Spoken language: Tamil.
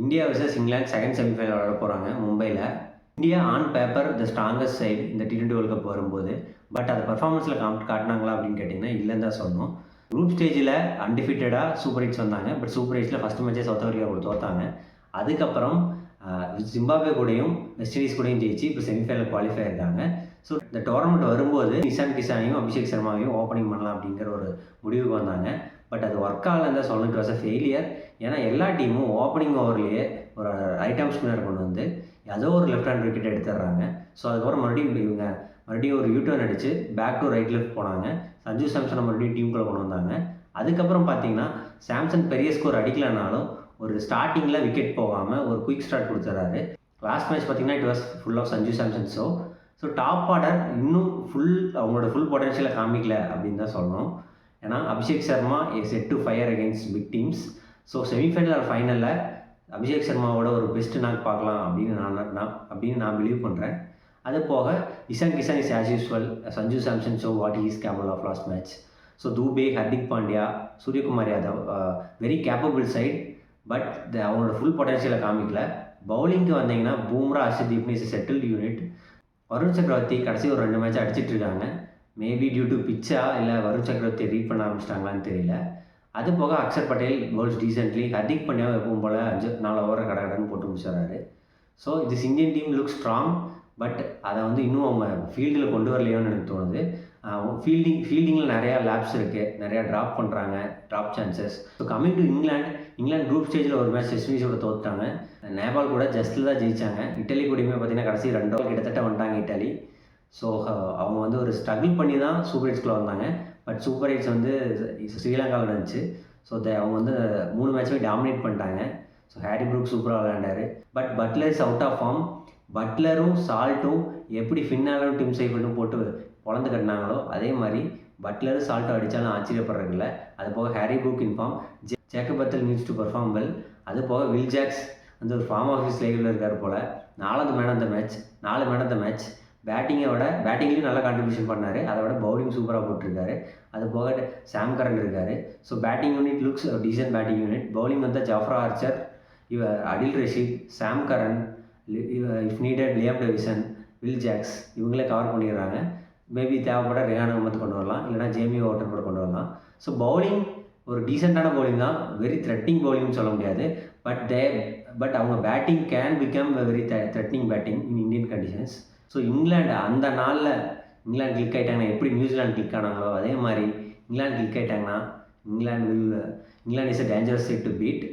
India versus England second semi-final விளையாட போகிறாங்க மும்பையில். India on paper the strongest side இந்த T20 வேர்ல்ட் கப் வரும்போது. பட் அதை பர்ஃபார்மன்ஸில் காட்டினாங்களா அப்படின்னு கேட்டிங்கன்னா இல்லைன்னு தான் சொல்லணும். குரூப் ஸ்டேஜில் அன்டிஃபிட்டடாக சூப்பர் எயிட்ஸ் வந்தாங்க. பட் சூப்பர் எயிட்ஸில் ஃபஸ்ட் மேட்சே சவுத் ஆஃப்ரிக்கா கூட தோத்தாங்க. அதுக்கப்புறம் ஜிம்பாப்வே கூடயும் வெஸ்ட் இண்டீஸ் கூடயும் ஜெயிச்சு இப்போ செமிஃபைனல் குவாலிஃபை ஆயிருக்காங்க. ஸோ இந்த டோர்னமெண்ட் வரும்போது நிஷாந்த் கிஷானையும் அபிஷேக் சர்மாவையும் ஓப்பனிங் பண்ணலாம் அப்படிங்கிற ஒரு முடிவுக்கு வந்தாங்க. பட் அது ஒர்க் ஆகலன்னு தான் சொல்லணும். It was a failure. ஏன்னா எல்லா டீமும் ஓப்பனிங் ஓவர்லேயே ஒரு ரைட் ஆர்ம் ஸ்பின்னர் கொண்டு வந்து ஏதோ ஒரு லெஃப்ட் ஹேண்ட் விக்கெட் எடுத்துடுறாங்க. ஸோ அதுக்கப்புறம் மறுபடியும் ஒரு யூட்டர்ன் அடித்து பேக் டு ரைட் லெஃப்ட் போனாங்க. சஞ்சு சாம்சனை மறுபடியும் டீமுக்குள்ளே கொண்டு வந்தாங்க. அதுக்கப்புறம் பார்த்தீங்கன்னா சாம்சன் பெரிய ஸ்கோர் அடிக்கலைனாலும் ஒரு ஸ்டார்டிங்கில் விக்கெட் போகாமல் ஒரு குயிக் ஸ்டார்ட் கொடுத்துறாரு. லாஸ்ட் மேட்ச் பார்த்தீங்கன்னா it was full of Sanju Samson so top order இன்னும் அவங்களோட ஃபுல் பொட்டன்ஷியலை காமிக்கல அப்படின்னு தான் சொல்லணும். ஏன்னா Abhishek Sharma is set to fire against big teams. So semifinal or ஃபைனலில் அபிஷேக் சர்மாவோட ஒரு பெஸ்ட் நாக் பார்க்கலாம் அப்படின்னு நான் பிலீவ் பண்ணுறேன். அது போக Ishan Kishan is as usual. Sanju Samson show what he is capable of last match. So Dube, Hardik Pandya, Suryakumar Yadav very capable side. But அவங்களோட ஃபுல் பொட்டன்ஷியலை காமிக்கல. பவுலிங்க்கு வந்தீங்கன்னா பூம்ரா, அர்ஷதீப்னு is settled unit. Varun Chakravarthy கடைசி ஒரு 2 மேட்ச் அடிச்சிட்டு இருக்காங்க. மேபி டியூ டு பிச்சா இல்லை வருண் சக்கரவர்த்தி ரீட் பண்ண ஆரம்பிச்சிட்டாங்களான்னு தெரியல. அது போக அக்ஷர் பட்டேல் பவுல்ஸ் டீசென்ட்லி. ஹர்திக் பாண்டியாவை எப்பவும் போல் 4 ஓவரை கடன்னு போட்டு முடிச்சிடறாரு. So this Indian team look strong. But அதை வந்து அவங்க ஃபீல்டில் கொண்டு வரலையோன்னு எனக்கு தோணுது. ஃபீல்டிங்கில் நிறையா லேப்ஸ் இருக்குது, நிறையா ட்ராப் பண்ணுறாங்க, drop chances. So coming to England group ஸ்டேஜில் ஒரு மேட்ச் வெஸ்ட் இண்டீஸோட தோத்துட்டாங்க. நேபாள் கூட ஜஸ்ட்டில் தான் ஜெயிச்சாங்க. இட்டலி கூடயுமே பார்த்தீங்கன்னா கடைசி 2 ஓவர் கிட்டத்தட்ட வந்துட்டாங்க இட்டலி. ஸோ அவங்க வந்து ஒரு ஸ்ட்ரகிள் பண்ணி தான் சூப்பர் எயிட்ஸ்குள்ளே வந்தாங்க. பட் சூப்பர் எயிட்ஸ் வந்து ஸ்ரீலங்காவில் இருந்துச்சு. ஸோ அவங்க வந்து 3 மேட்சுமே டாமினேட் பண்ணிட்டாங்க. ஸோ ஹாரி ப்ரூக் சூப்பராக விளையாண்டார். But Buttler is out of form. பட்லரும் சால்ட்டும் எப்படி ஃபின்னாலும் டிம் சைஃபர்ட்டும் போட்டு பொழந்து கட்டினாங்களோ அதே மாதிரி பட்லரும் சால்ட்டும் அடித்தாலும் ஆச்சரியப்படுறதில்ல. அது போக Harry Brook in form. Jacob Bethell needs to perform well. அது போக வில் ஜாக்ஸ் வந்து ஒரு ஃபார்ம் ஆஃபீஸ் லைவில் இருக்கார் போல். 4வது மேன் ஆஃப் த மேட்ச். பேட்டிங்லேயும் நல்லா கான்ட்ரிபியூஷன் பண்ணார். அதை விட பவுலிங் சூப்பராக போட்டிருக்காரு. அது போக சாம் கரன் இருக்கார். So batting unit looks decent batting unit. Bowling வந்து Jofra Archer, Adil Rashid, Sam Curran, if needed Liam Dawson, Will Jacks இவங்களே கவர் பண்ணிடுறாங்க. மேபி தேவைப்பட ரேயான் அகமத் கொண்டு வரலாம், இல்லைனா ஜேமி வாட்டர் கூட கொண்டு வரலாம். ஸோ பவுலிங் ஒரு டீசெண்டான பவுலிங் தான். வெரி த்ரெட்னிங் பவுலிங்னு சொல்ல முடியாது. பட் அவங்க batting can become very threatening batting in Indian conditions. So England அந்த நாளில் கிளிக் ஆகிட்டாங்கன்னா எப்படி நியூசிலாந்து கிளிக் ஆனாங்களோ அதே மாதிரி இங்கிலாந்து கிளிக் ஆகிட்டாங்கன்னா இங்கிலாந்து is a dangerous side to beat.